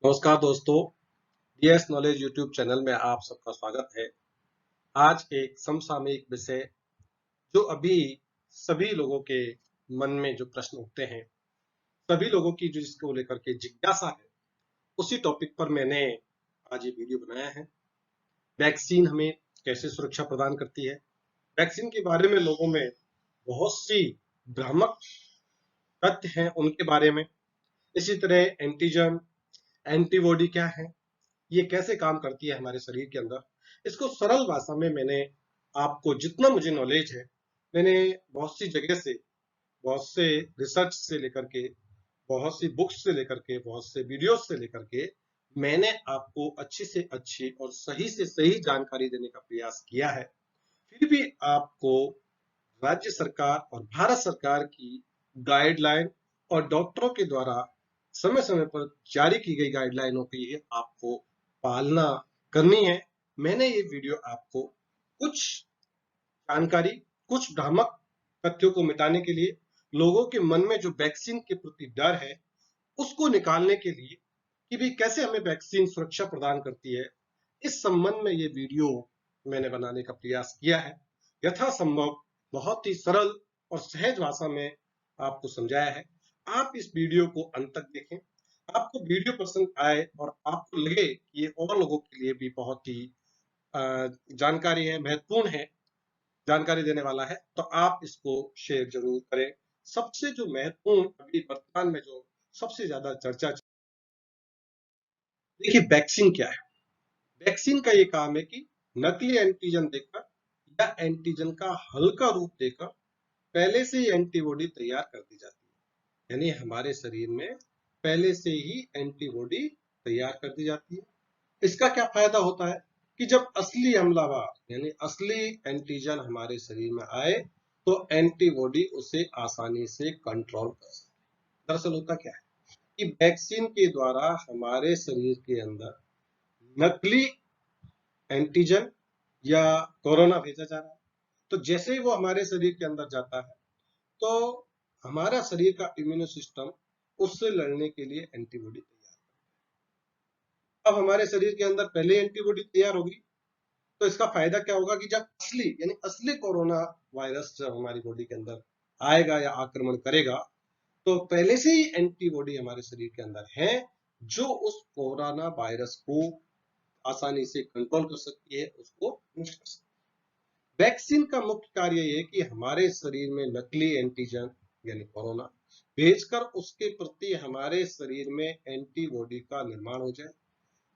नमस्कार दोस्तों, DS knowledge YouTube channel में आप सबका स्वागत है। आज एक समसामयिक विषय जो अभी सभी लोगों के मन में जो प्रश्न उठते हैं, सभी लोगों की जो इसको लेकर के जिज्ञासा है, उसी टॉपिक पर मैंने आज ये वीडियो बनाया है। वैक्सीन हमें कैसे सुरक्षा प्रदान करती है? वैक्सीन के बारे में लोगों में बहुत सी भ्रामक तथ्य हैं उनके बारे में। इसी तरह एंटीजन, एंटीबॉडी क्या है? ये कैसे काम करती है हमारे शरीर के अंदर, इसको सरल भाषा में मैंने आपको जितना मुझे नॉलेज है, मैंने बहुत सी जगह से, बहुत से रिसर्च से लेकर के, बहुत सी बुक्स से लेकर के, बहुत से वीडियोस से लेकर के मैंने आपको अच्छी से अच्छी और सही से सही जानकारी देने का प्रयास किया है। फिर भी आपको राज्य सरकार और भारत सरकार की गाइडलाइन और डॉक्टरों के द्वारा समय समय पर जारी की गई गाइडलाइनों की आपको पालना करनी है। मैंने ये वीडियो आपको कुछ जानकारी, कुछ भ्रामक तथ्यों को मिटाने के लिए, लोगों के मन में जो वैक्सीन के प्रति डर है उसको निकालने के लिए कि भी कैसे हमें वैक्सीन सुरक्षा प्रदान करती है, इस संबंध में ये वीडियो मैंने बनाने का प्रयास किया है। यथासंभव बहुत ही सरल और सहज भाषा में आपको समझाया है। आप इस वीडियो को अंत तक देखें। आपको वीडियो पसंद आए और आपको लगे कि ये और लोगों के लिए भी बहुत ही जानकारी है, महत्वपूर्ण है, जानकारी देने वाला है, तो आप इसको शेयर जरूर करें। सबसे जो महत्वपूर्ण अभी वर्तमान में जो सबसे ज्यादा चर्चा, देखिए वैक्सीन क्या है? वैक्सीन का ये काम है कि नकली एंटीजन देकर या एंटीजन का हल्का रूप देकर पहले से ही एंटीबॉडी तैयार कर दी जाती है। यानी हमारे शरीर में पहले से ही एंटीबॉडी तैयार कर दी जाती है। इसका क्या फायदा होता है कि जब असली हमलावर यानी असली एंटीजन हमारे शरीर में आए तो एंटीबॉडी उसे आसानी से कंट्रोल कर सके। दरअसल होता क्या है कि वैक्सीन के द्वारा हमारे शरीर के अंदर नकली एंटीजन या कोरोना भेजा जा रहा है, तो जैसे ही वो हमारे शरीर के अंदर जाता है तो हमारा शरीर का इम्यूनो सिस्टम उससे लड़ने के लिए एंटीबॉडी तैयार। अब हमारे शरीर के अंदर पहले एंटीबॉडी तैयार होगी तो इसका फायदा क्या होगा कि जब असली यानी असली कोरोना वायरस जब हमारी बॉडी के अंदर आएगा या आक्रमण करेगा तो पहले से ही एंटीबॉडी हमारे शरीर के अंदर है जो उस कोरोना वायरस को आसानी से कंट्रोल कर सकती है, उसको नष्ट कर सकती है। वैक्सीन का मुख्य कार्य यह है कि हमारे शरीर में नकली एंटीजन यानी कोरोना भेजकर उसके प्रति हमारे शरीर में एंटीबॉडी का निर्माण हो जाए,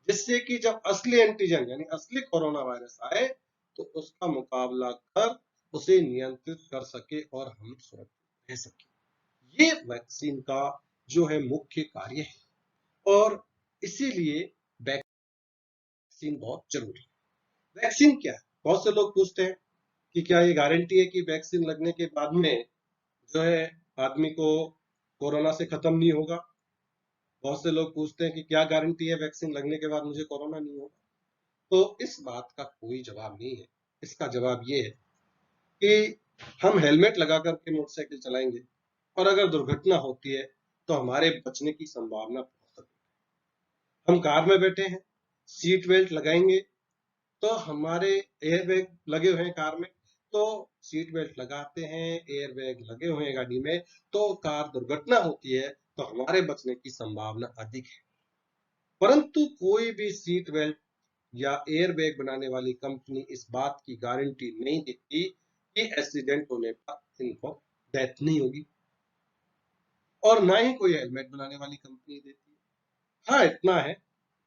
जिससे कि जब असली एंटीजन यानी असली कोरोना वायरस आए तो उसका मुकाबला कर उसे नियंत्रित कर सके और हम सुरक्षित रह सके। ये वैक्सीन का जो है मुख्य कार्य है और इसीलिए वैक्सीन बहुत जरूरी है। वैक्सीन क्या है? बहुत से लोग पूछते हैं कि क्या ये गारंटी है कि वैक्सीन लगने के बाद में जो है आदमी को कोरोना से खत्म नहीं होगा? बहुत से लोग पूछते हैं कि क्या गारंटी है वैक्सीन लगने के बाद मुझे कोरोना नहीं होगा? तो इस बात का कोई जवाब नहीं है। इसका जवाब ये है कि हम हेलमेट लगा करके मोटरसाइकिल चलाएंगे और अगर दुर्घटना होती है तो हमारे बचने की संभावना बहुत अधिक है। हम कार में बैठे हैं, सीट बेल्ट लगाएंगे तो हमारे एयर बैग लगे हुए हैं कार में, तो सीट बेल्ट लगाते हैं, एयर बैग लगे हुए हैं गाड़ी में, तो कार दुर्घटना होती है तो हमारे बचने की संभावना अधिक है। परंतु कोई भी सीट बेल्ट या एयर बैग बनाने वाली कंपनी इस बात की गारंटी नहीं देती कि एक्सीडेंट होने पर इनको डेथ नहीं होगी, और ना ही कोई हेलमेट बनाने वाली कंपनी देती है। हाँ, इतना है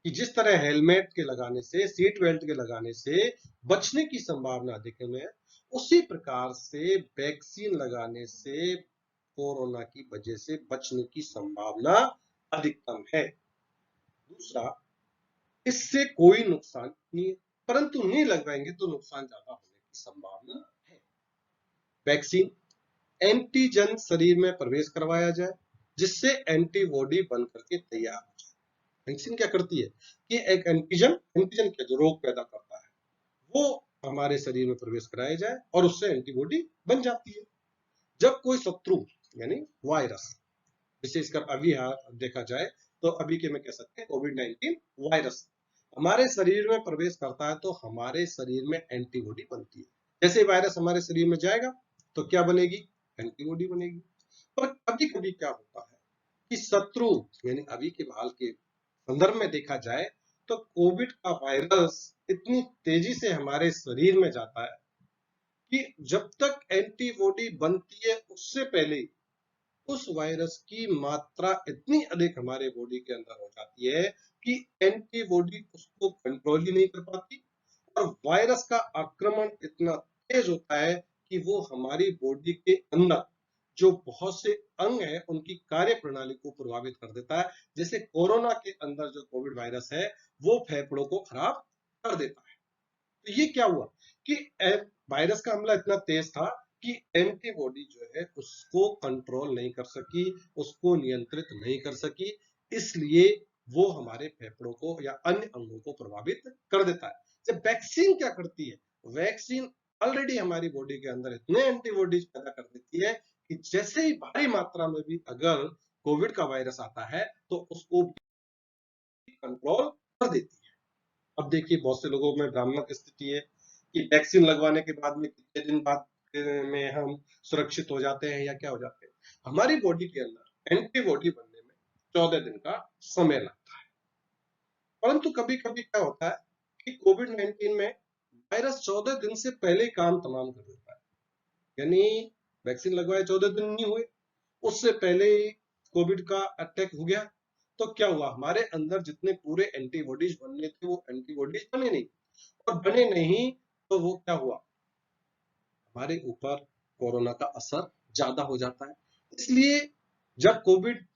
कि जिस तरह हेलमेट के लगाने से, सीट बेल्ट के लगाने से बचने की संभावना अधिक है, उसी प्रकार से वैक्सीन लगाने से कोरोना की वजह से बचने की संभावना अधिकतम है। दूसरा, इससे कोई नुकसान नहीं है, परंतु नहीं लगवाएंगे तो नुकसान ज्यादा होने की संभावना है। वैक्सीन एंटीजन शरीर में प्रवेश करवाया जाए जिससे एंटीबॉडी बन करके तैयार हो जाए। वैक्सीन क्या करती है कि एक एंटीजन एंटीजन क्या जो रोग पैदा करता है वो हमारे शरीर में प्रवेश कराया जाए और उससे एंटीबॉडी बन जाती है। जब कोई शत्रु यानी वायरस, विशेषकर अभी देखा जाए तो अभी के में कह सकते हैं कोविड-19 वायरस हमारे शरीर में प्रवेश करता है तो हमारे शरीर में एंटीबॉडी बनती है। जैसे वायरस हमारे शरीर में जाएगा तो क्या बनेगी? एंटीबॉडी बनेगी। पर कभी-कभी क्या होता है कि शत्रु यानी अभी के हाल के संदर्भ में देखा जाए तो कोविड का वायरस इतनी तेजी से हमारे शरीर में जाता है कि जब तक एंटीबॉडी बनती है उससे पहले उस वायरस की मात्रा इतनी अधिक हमारे बॉडी के अंदर हो जाती है कि एंटीबॉडी उसको कंट्रोल ही नहीं कर पाती और वायरस का आक्रमण इतना तेज होता है कि वो हमारी बॉडी के अंदर जो बहुत से अंग है उनकी कार्य प्रणाली को प्रभावित कर देता है। जैसे कोरोना के अंदर जो कोविड वायरस है वो फेफड़ों को खराब कर देता है। तो ये क्या हुआ कि वायरस का हमला इतना तेज था कि एंटीबॉडी जो है उसको कंट्रोल नहीं कर सकी, उसको नियंत्रित नहीं कर सकी, इसलिए वो हमारे फेफड़ों को या अन्य अंगों को प्रभावित कर देता है। जब वैक्सीन क्या करती है, वैक्सीन ऑलरेडी हमारी बॉडी के अंदर इतने एंटीबॉडीज पैदा कर देती है कि जैसे ही भारी मात्रा में भी अगर कोविड का वायरस आता है तो उसको कंट्रोल कर देती है। अब देखिए बहुत से लोगों में भ्रामक स्थिति है कि वैक्सीन लगवाने के बाद में कितने दिन बाद में हम सुरक्षित हो जाते हैं या क्या हो जाते हैं। हमारी बॉडी के अंदर एंटीबॉडी बनने में 14 दिन का समय लगता है। परंतु कभी कभी क्या होता है कि कोविड-19 में वायरस 14 दिन से पहले ही काम तमाम कर देता है। यानी वैक्सीन लगवाए 14 दिन नहीं हुए, उससे पहले ही कोविड का अटैक हो गया। तो क्या हुआ, हमारे अंदर जितने पूरे एंटीबॉडीज बनने थे वो एंटीबॉडीज बने नहीं, और बने नहीं तो वो क्या हुआ, हमारे ऊपर कोरोना का असर ज्यादा हो जाता है। इसलिए जब कोविड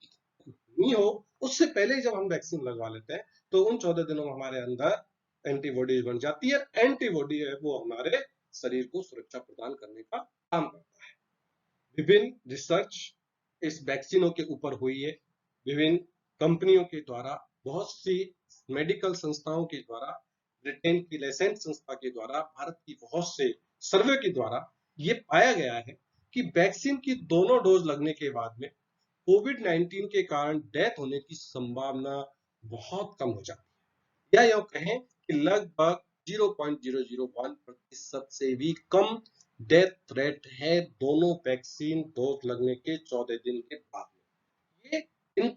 नहीं हो उससे पहले ही जब हम वैक्सीन लगवा लेते हैं तो उन 14 दिनों में हमारे अंदर एंटीबॉडीज बन जाती है। एंटीबॉडी है वो हमारे शरीर को सुरक्षा प्रदान करने का काम करता है। विभिन्न रिसर्च इस वैक्सीनों के ऊपर हुई है। विभिन्न कंपनियों के द्वारा, बहुत सी मेडिकल संस्थाओं के द्वारा, ब्रिटेन की लेसेंट संस्था के द्वारा, भारत की बहुत से सर्वे के द्वारा ये पाया गया है कि वैक्सीन की दोनों डोज लगने के बाद में कोविड-19 के कारण डेथ होने की संभावना बहुत कम हो जाती है, या यूं कहें कि लगभग 0.001% से भी कम डेथ रेट है दोनों वैक्सीन डोज लगने के 14 दिन के बाद में। ये इन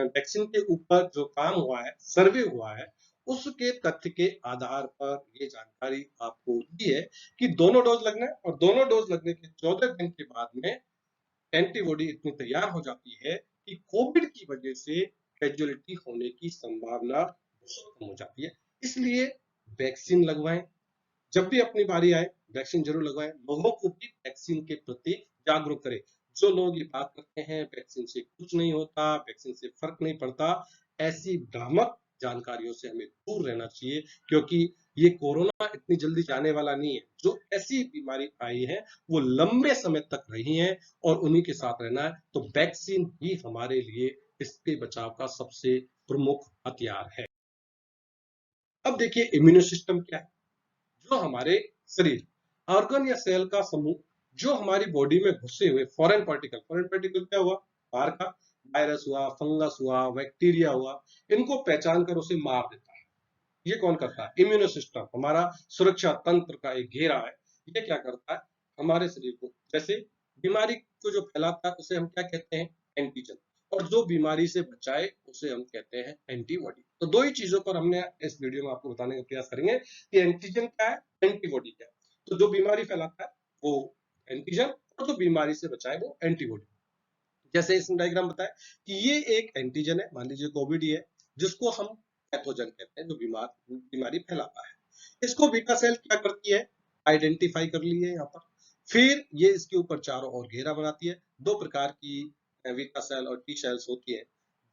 वैक्सीन के ऊपर जो काम हुआ है, सर्वे हुआ है, उसके तथ्य के आधार पर ये जानकारी आपको दी है कि दोनों डोज लगना है और दोनों डोज लगने के 14 दिन के बाद में एंटीबॉडी इतनी तैयार हो जाती है कि कोविड की वजह से कैजुअलिटी होने की संभावना बहुत कम हो जाती है। इसलिए वैक्सीन लगवाएं, जब भी अपनी बारी आए वैक्सीन जरूर लगवाएं, लोगों को भी वैक्सीन के प्रति जागरूक करें। जो लोग ये बात करते हैं वैक्सीन से कुछ नहीं होता, वैक्सीन से फर्क नहीं पड़ता, ऐसी भ्रामक जानकारियों से हमें दूर रहना चाहिए, क्योंकि ये कोरोना इतनी जल्दी जाने वाला नहीं है। जो ऐसी बीमारी आई है वो लंबे समय तक रही है और उन्हीं के साथ रहना है। तो वैक्सीन ही हमारे लिए इसके बचाव का सबसे प्रमुख हथियार है। अब देखिए इम्यूनो सिस्टम क्या है, जो हमारे शरीर, ऑर्गन या सेल का समूह जो हमारी बॉडी में घुसे हुए फॉरेन पार्टिकल क्या हुआ, बाहर का वायरस हुआ, फंगस हुआ, बैक्टीरिया हुआ, इनको पहचान कर उसे मार देता है। ये कौन करता है? इम्यूनो सिस्टम, हमारा सुरक्षा तंत्र का एक घेरा है। ये क्या करता है, हमारे शरीर को, जैसे बीमारी को जो फैलाता है उसे हम क्या कहते हैं, एंटीजन, और जो बीमारी से बचाए उसे हम कहते हैं एंटीबॉडी। तो दो ही चीजों पर हमने इस वीडियो में आपको बताने का प्रयास करेंगे कि एंटीजन क्या है, एंटीबॉडी क्या है। तो जो बीमारी फैलाता है वो एंटीजन, और जो बीमारी से बचाए वो एंटीबॉडी। जैसे इसमें डायग्राम बताया कि ये एक एंटीजन है, मान लीजिए कोविड ही है, जिसको हम पैथोजन कहते हैं, जो बीमारी फैलाता है। इसको बीटा सेल क्या करती है, आइडेंटिफाई कर ली है यहाँ पर। फिर ये इसके ऊपर चारों ओर घेरा बनाती है। दो प्रकार की बीटा सेल और टी सेल्स होती है,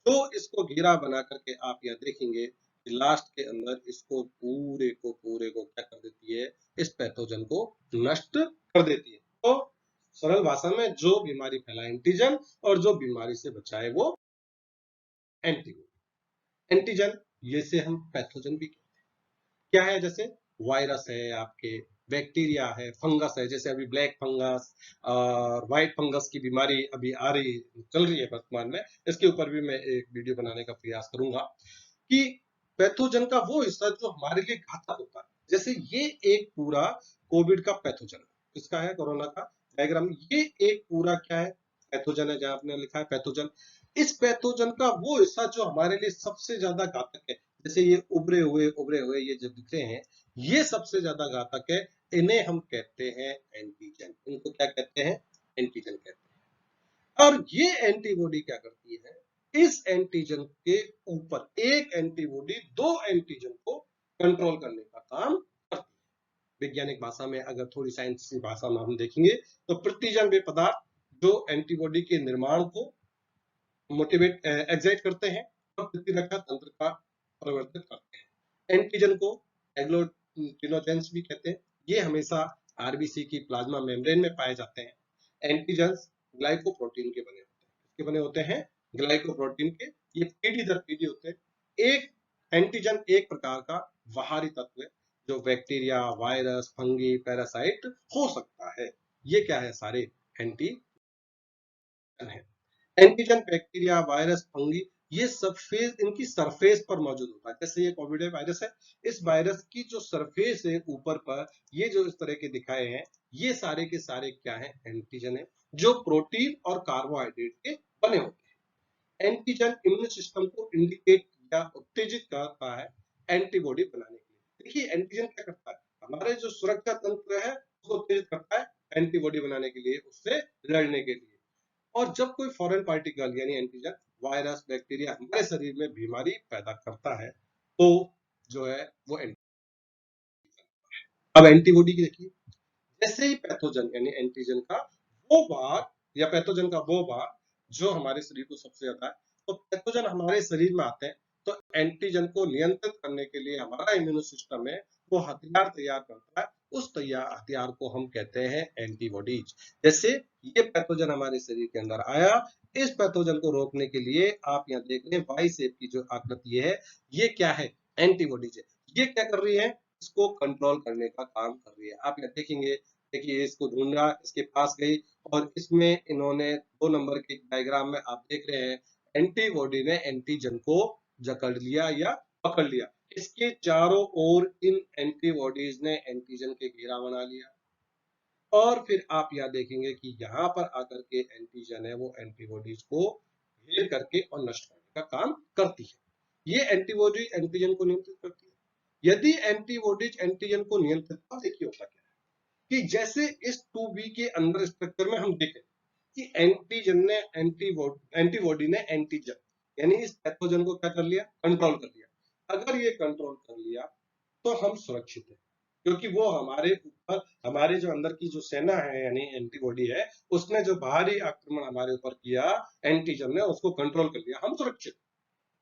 तो इसको घेरा बना करके आप यहाँ देखेंगे कि लास्ट के अंदर इसको पूरे को क्या कर देती है, इस पैथोजन को नष्ट कर देती है। तो सरल भाषा में जो बीमारी फैलाए एंटीजन, और जो बीमारी से बचाए वो एंटीबॉडी। एंटीजन ये से हम पैथोजन भी क्या है, जैसे वायरस है आपके, बैक्टीरिया है, फंगस है, जैसे अभी ब्लैक फंगस और व्हाइट फंगस की बीमारी अभी आ रही चल रही है वर्तमान में, इसके ऊपर भी मैं एक वीडियो बनाने का प्रयास करूंगा कि पैथोजन का वो हिस्सा जो हमारे लिए घातक होता है। जैसे ये एक पूरा कोविड का पैथोजन इसका है, कोरोना का डायग्राम, ये एक पूरा क्या है, पैथोजन है, जहां आपने लिखा है पैथोजन। इस पैथोजन का वो हिस्सा जो हमारे लिए सबसे ज्यादा घातक है, जैसे ये उभरे हुए ये जो दिख रहे हैं, ये सबसे ज्यादा घातक है। इन्हें हम कहते हैं एंटीजन। इनको क्या कहते हैं? एंटीजन कहते हैं। और ये एंटीबॉडी क्या करती है, इस एंटीजन के ऊपर एक एंटीबॉडी दो एंटीजन को कंट्रोल करने का काम करती है। वैज्ञानिक भाषा में, अगर थोड़ी साइंस की भाषा में हम देखेंगे, तो प्रतिजन वे पदार्थ जो एंटीबॉडी के निर्माण को मोटिवेट एक्साइट करते हैं और प्रतिरक्षा तंत्र का परिवर्तित करते हैं। एंटीजन को एग्लूटिनोजेंस भी कहते हैं। ये हमेशा आरबीसी की प्लाज्मा मेम्ब्रेन में पाए जाते हैं। एंटीजन्स ग्लाइकोप्रोटीन के बने होते हैं। किसके बने होते हैं? ग्लाइकोप्रोटीन के। ये पीढ़ी दर पीढ़ी होते हैं। एक एंटीजन एक प्रकार का बाहरी तत्व है जो बैक्टीरिया, वायरस, फंगी, पैरासाइट हो सकता है। ये क्या है? सारे एंटीजन है। एंटीजन बैक्टीरिया, वायरस, फंगी, ये सरफेस, इनकी सरफेस पर मौजूद होता है। जैसे ये कोविड वायरस है, इस वायरस की जो सरफेस है ऊपर पर, ये जो इस तरह के दिखाए हैं, ये सारे के सारे क्या है? एंटीजन है, जो प्रोटीन और कार्बोहाइड्रेट के बने होते हैं। एंटीजन इम्यून सिस्टम को इंडिकेट या उत्तेजित करता है एंटीबॉडी बनाने के लिए। देखिए एंटीजन क्या करता है, हमारे जो सुरक्षा तंत्र है उसको उत्तेजित करता है एंटीबॉडी बनाने के लिए, उससे लड़ने के लिए। और जब कोई फॉरेन पार्टिकल यानी एंटीजन, वायरस, बैक्टीरिया हमारे शरीर में बीमारी पैदा करता है, तो जो है वो अब एंटीबॉडी की देखिए, जैसे ही पैथोजन यानी एंटीजन का वो भाग या पैथोजन का वो भाग जो हमारे शरीर को सबसे ज्यादा है, तो पैथोजन हमारे शरीर में आते हैं, तो एंटीजन को नियंत्रित करने के लिए हमारा इम्यून सिस्टम है वो हथियार तैयार करता है। उस तैयार हथियार को हम कहते हैं एंटीबॉडीज। जैसे ये पैथोजन हमारे शरीर के अंदर आया, इस पैथोजन को रोकने के लिए आप यहाँ देख रहे हैं वाई शेप की जो आकृति है, ये क्या है? एंटीबॉडीज है। ये क्या कर रही है? इसको कंट्रोल करने का काम कर रही है। आप यहाँ देखेंगे, देखिए इसको ढूंढा, इसके पास गई और इसमें इन्होंने 2 नंबर के डायग्राम में आप देख रहे हैं, एंटीबॉडी ने एंटीजन को जकड़ लिया या पकड़ लिया। इसके चारों ओर इन एंटीबॉडीज ने एंटीजन के घेरा बना लिया और फिर आप यहाँ देखेंगे कि यहाँ पर आकर के एंटीजन है वो एंटीबॉडीज को घेर करके और नष्ट करने का काम करती है। ये एंटीबॉडी एंटीजन को नियंत्रित करती है। यदि एंटीबॉडीज एंटीजन को नियंत्रित, अब देखिए होता क्या है कि जैसे इस 2B के अंदर स्ट्रक्चर में हम देखें कि एंटीजन ने एंटीबॉडी ने एंटीजन यानी इस पैथोजन को क्या कर लिया? कंट्रोल कर लिया। अगर ये कंट्रोल कर लिया तो हम सुरक्षित हैं, क्योंकि वो हमारे ऊपर, हमारे जो अंदर की जो सेना है यानी एंटीबॉडी है, उसने जो बाहरी आक्रमण हमारे ऊपर किया, एंटीजन ने उसको कंट्रोल कर लिया, हम सुरक्षित।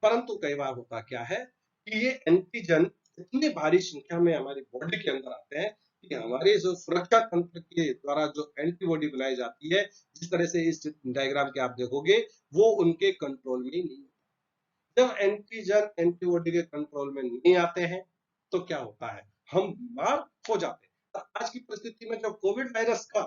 परंतु कई बार होता क्या है कि ये एंटीजन इतनी भारी संख्या में हमारी बॉडी के अंदर आते हैं कि हमारे जो सुरक्षा तंत्र के द्वारा जो एंटीबॉडी बनाई जाती है, जिस तरह से इस डायग्राम के आप देखोगे, वो उनके कंट्रोल में ही नहीं। जब एंटीजन एंटीबॉडी के कंट्रोल में नहीं आते हैं तो क्या होता है? हम बीमार हो जाते हैं। आज की परिस्थिति में जब कोविड वायरस का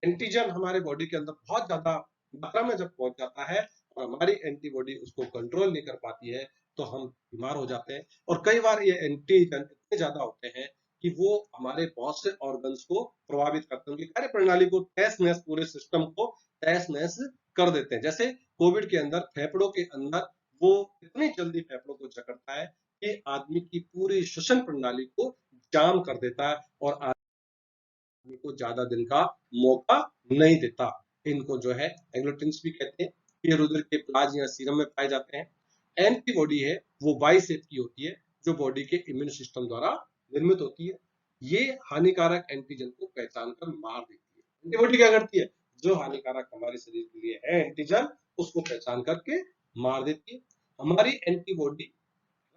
एंटीजन हमारे बॉडी के अंदर बहुत ज्यादा मात्रा में जब पहुंच जाता है और हमारी एंटीबॉडी उसको कंट्रोल नहीं कर पाती है, तो हम बीमार हो जाते हैं। और कई बार ये एंटीजन इतने ज्यादा होते हैं कि वो हमारे बहुत से ऑर्गन्स को प्रभावित करते हैं, उनकी कार्य प्रणाली को तहस नहस, पूरे सिस्टम को तहस नहस कर देते हैं। जैसे कोविड के अंदर फेफड़ों के अंदर वो इतनी जल्दी फेफड़ों को जकड़ता है कि आदमी की पूरी श्वसन प्रणाली को जाम कर देता है और आदमी को ज्यादा दिन का मौका नहीं देता। इनको जो है एग्लूटिन्स भी कहते हैं। ये रुधिर के प्लाज्मा या सीरम में पाए जाते हैं। एंटीबॉडी है वो वाई शेप की होती है, जो बॉडी के इम्यून सिस्टम द्वारा निर्मित होती है। ये हानिकारक एंटीजन को पहचान कर मार देती है। एंटीबॉडी क्या करती है? जो हानिकारक हमारे शरीर के लिए है एंटीजन, उसको पहचान करके मार देती है। हमारी एंटीबॉडी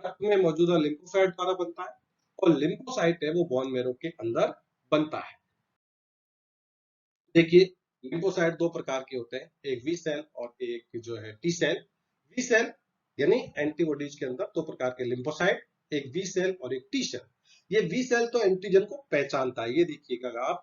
रक्त में मौजूदा लिम्फोसाइट द्वारा बनता है और लिम्फोसाइट है वो बोन मैरो के अंदर बनता है। देखिए लिम्फोसाइट 2 प्रकार के होते हैं, एक वी सेल और एक जो है टी सेल। वी सेल यानी एंटीबॉडीज के अंदर 2 प्रकार के लिम्फोसाइट, एक वी सेल और एक टी सेल। ये वी सेल तो एंटीजन को पहचानता है, ये देखिएगा आप,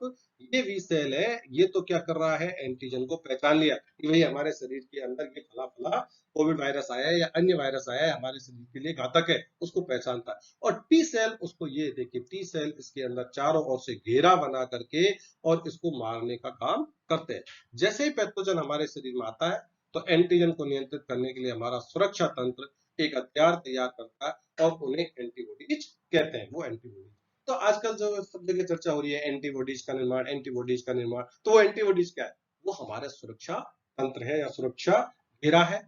ये वी सेल है, ये तो क्या कर रहा है, एंटीजन को पहचान लिया कि भाई हमारे शरीर के अंदर ये फला फला कोविड वायरस आया है या अन्य वायरस आया है, हमारे शरीर के लिए घातक है, उसको पहचानता है। और टी सेल उसको, ये देखिए टी सेल इसके अंदर चारों ओर से घेरा बना करके और इसको मारने का काम करते हैं। जैसे ही पैथोजन हमारे शरीर में आता है तो एंटीजन को नियंत्रित करने के लिए हमारा सुरक्षा तंत्र एक हथियार तैयार करता है और उन्हें एंटीबॉडीज कहते हैं, वो एंटीबॉडीज। तो आजकल जो सब जगह चर्चा हो रही है एंटीबॉडीज का निर्माण, एंटीबॉडीज का निर्माण, तो वो एंटीबॉडीज क्या है, वो हमारे सुरक्षा तंत्र है या सुरक्षा घेरा है